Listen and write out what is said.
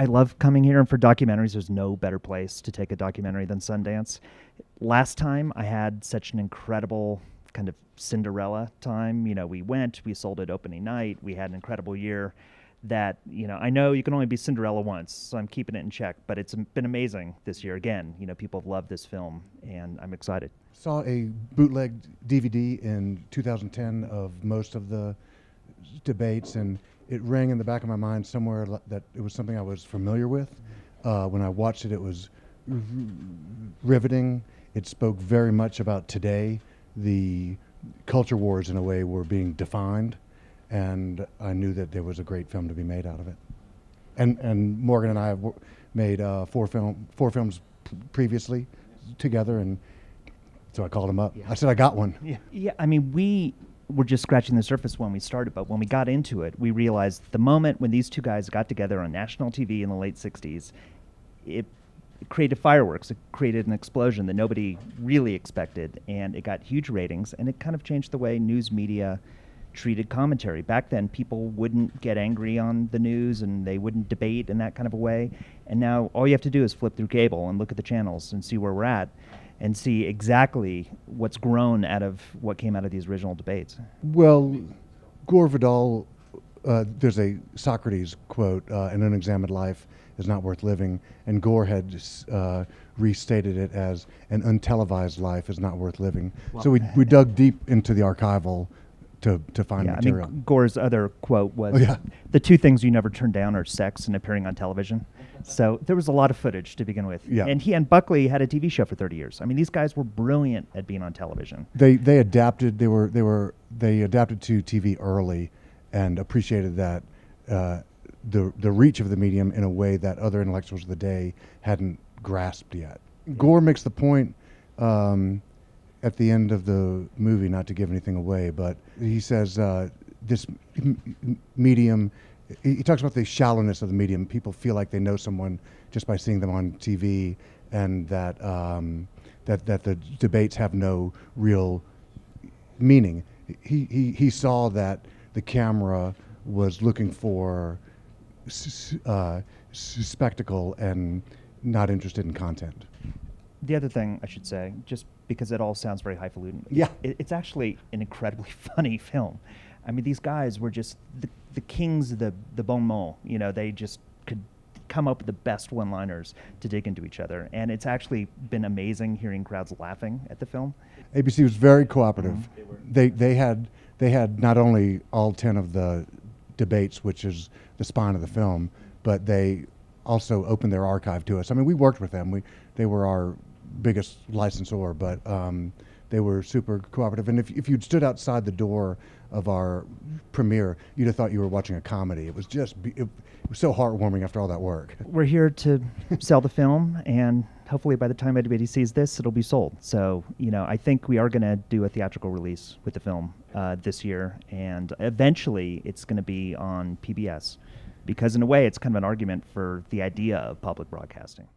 love coming here, and for documentaries, there's no better place to take a documentary than Sundance. Last time, I had such an incredible kind of Cinderella time. You know, we went, we sold it opening night, we had an incredible year. That, you know, I know you can only be Cinderella once, so I'm keeping it in check. But it's been amazing this year. Again, you know, people have loved this film, and I'm excited. Saw a bootleg DVD in 2010 of most of the debates, and it rang in the back of my mind somewhere that it was something I was familiar with. When I watched it, it was riveting. It spoke very much about today. The culture wars, in a way, were being defined, and I knew that there was a great film to be made out of it. And Morgan and I have made four films previously together, and so I called him up. I said, I got one. Yeah. I mean, we were just scratching the surface when we started, but when we got into it, we realized the moment when these two guys got together on national TV in the late 60s, it created fireworks. It created an explosion that nobody really expected, and it got huge ratings, and it kind of changed the way news media treated commentary. Back then, people wouldn't get angry on the news, and they wouldn't debate in that kind of a way. And now all you have to do is flip through cable and look at the channels and see where we're at, and see exactly what's grown out of what came out of these original debates. Well, Gore Vidal, there's a Socrates quote, an unexamined life is not worth living, and Gore had restated it as an untelevised life is not worth living. Well, so we dug deep into the archival to find material. I mean, Gore's other quote was, the two things you never turn down are sex and appearing on television. So there was a lot of footage to begin with. Yeah. And he and Buckley had a TV show for 30 years. I mean, these guys were brilliant at being on television. They adapted. They adapted to TV early, and appreciated that the reach of the medium in a way that other intellectuals of the day hadn't grasped yet. Gore makes the point at the end of the movie, not to give anything away, but he says this medium. He talks about the shallowness of the medium. People feel like they know someone just by seeing them on TV, and that that the debates have no real meaning. He saw that the camera was looking for spectacle and not interested in content. The other thing I should say, just because it all sounds very highfalutin, it's actually an incredibly funny film. I mean, these guys were just the kings of the bon mot. You know, they just could come up with the best one-liners to dig into each other. And it's actually been amazing hearing crowds laughing at the film. ABC was very cooperative. They had not only all 10 of the debates, which is the spine of the film, but they also opened their archive to us. I mean, we worked with them. They were our biggest licensor, but they were super cooperative. And if you'd stood outside the door of our premiere, you'd have thought you were watching a comedy. It was just it was so heartwarming after all that work. We're here to sell the film, and hopefully by the time anybody sees this, it'll be sold. So, you know, I think we are going to do a theatrical release with the film this year, and eventually it's going to be on PBS, because in a way it's kind of an argument for the idea of public broadcasting.